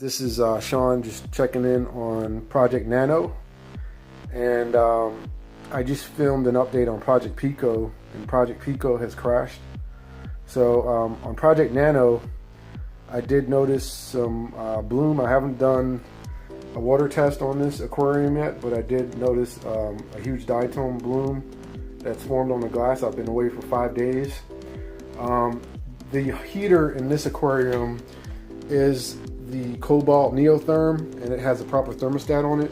this is Sean just checking in on Project Nano, and I just filmed an update on Project Pico, and Project Pico has crashed. So on Project Nano, I did notice some bloom. I haven't done a water test on this aquarium yet, but I did notice a huge diatom bloom that's formed on the glass. I've been away for 5 days. The heater in this aquarium is the Cobalt Neotherm, and it has a proper thermostat on it.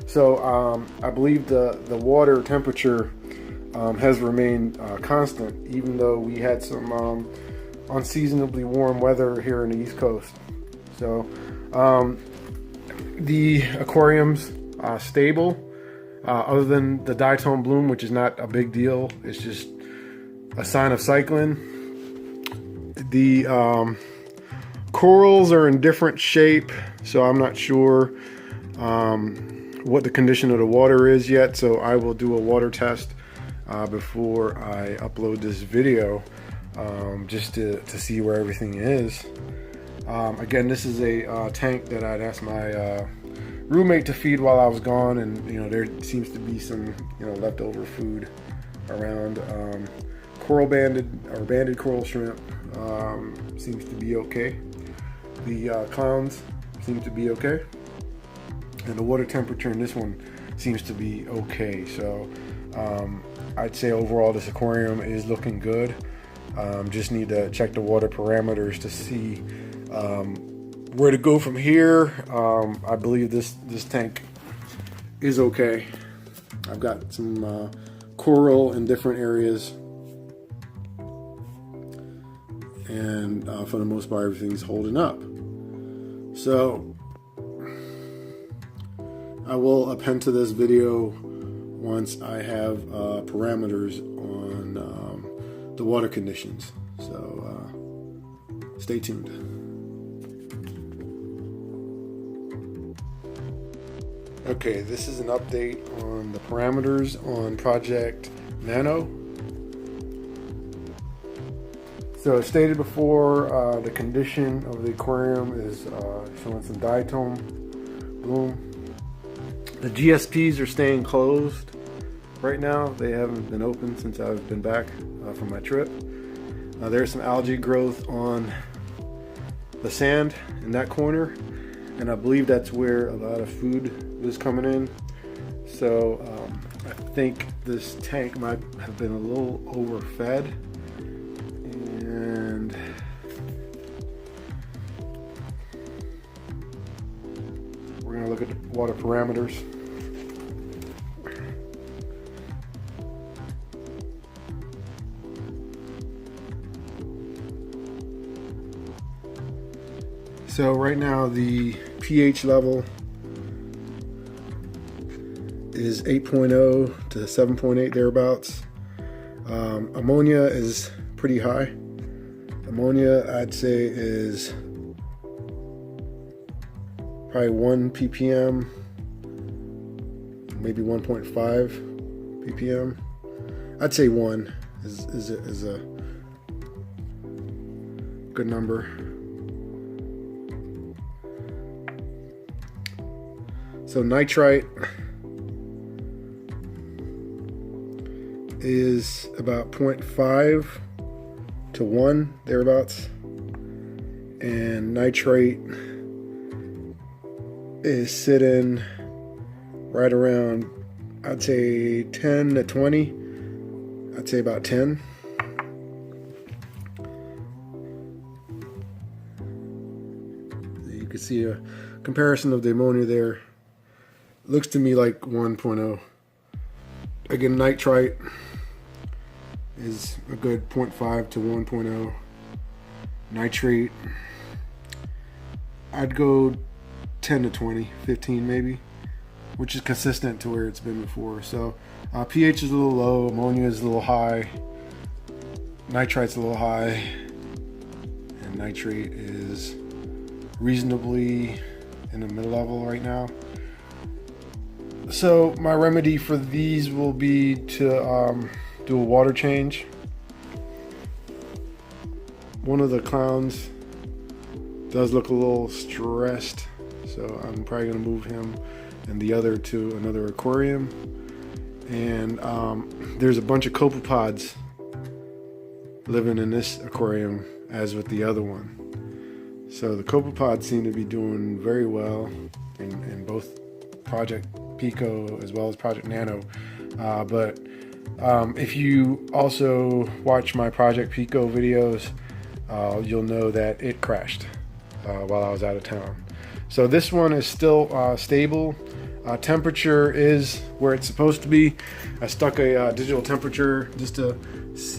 So I believe the water temperature has remained constant, even though we had some unseasonably warm weather here in the East Coast. So the aquarium's stable, other than the diatom bloom, which is not a big deal. It's just a sign of cycling. The corals are in different shape, so I'm not sure what the condition of the water is yet. So I will do a water test before I upload this video, just to see where everything is. Again, this is a tank that I'd asked my roommate to feed while I was gone, and there seems to be some leftover food around. Coral banded coral shrimp seems to be okay. The clowns seem to be okay, and the water temperature in this one seems to be okay. So I'd say overall this aquarium is looking good. Just need to check the water parameters to see where to go from here. I believe this tank is okay. I've got some coral in different areas, and for the most part everything's holding up. So I will append to this video once I have parameters on the water conditions. So stay tuned. Okay, this is an update on the parameters on Project Nano. So as stated before, the condition of the aquarium is showing some diatom bloom. The GSPs are staying closed right now. They haven't been open since I've been back from my trip. There's some algae growth on the sand in that corner, and I believe that's where a lot of food was coming in. So I think this tank might have been a little overfed, and we're going to look at the water parameters. So right now the pH level is 8.0 to 7.8 thereabouts. Ammonia is pretty high. Ammonia, I'd say, is probably 1 ppm, maybe 1.5 ppm. I'd say 1 is a good number. So nitrite is about 0.5 to 1 thereabouts, and nitrate is sitting right around, I'd say 10 to 20. I'd say about 10. You can see a comparison of the ammonia there. Looks to me like 1.0. Again, nitrite is a good 0.5 to 1.0. Nitrate, I'd go 10 to 20, 15 maybe, which is consistent to where it's been before. So pH is a little low, ammonia is a little high, nitrite's a little high, and nitrate is reasonably in the middle level right now. So my remedy for these will be to do a water change. One of the clowns does look a little stressed, so I'm probably gonna move him and the other to another aquarium. And there's a bunch of copepods living in this aquarium as with the other one. So the copepods seem to be doing very well in both Project Pico as well as Project Nano. But if you also watch my Project Pico videos, you'll know that it crashed while I was out of town. So this one is still stable. Temperature is where it's supposed to be. I stuck a digital temperature just to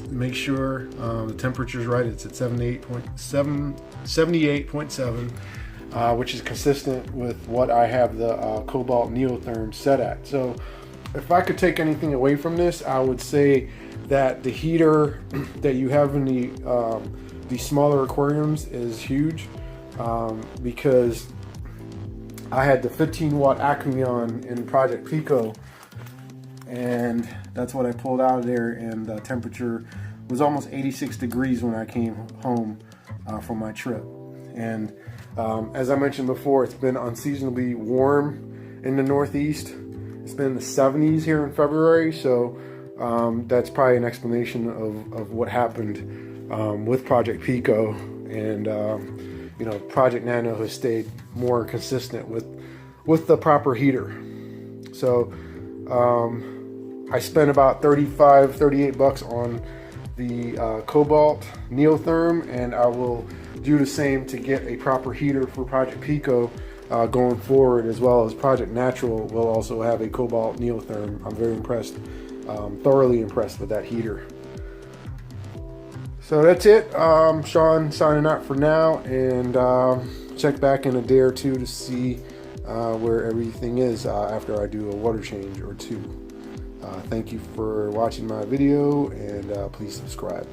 make sure the temperature is right. It's at 78.7, which is consistent with what I have the cobalt neotherm set at. So if I could take anything away from this, I would say that the heater that you have in the smaller aquariums is huge, because I had the 15-watt aquarium in Project Pico, and that's what I pulled out of there, and the temperature was almost 86 degrees when I came home from my trip. And as I mentioned before, it's been unseasonably warm in the Northeast. It's been in the 70s here in February, so that's probably an explanation of what happened with Project Pico. And you know, Project Nano has stayed more consistent with the proper heater. So I spent about $38 on the cobalt neotherm, and I will do the same to get a proper heater for Project Pico going forward, as well as Project Natural will also have a cobalt neotherm. I'm very impressed, thoroughly impressed with that heater. So that's it. Sean signing out for now, and check back in a day or two to see where everything is after I do a water change or two. Thank you for watching my video, and please subscribe.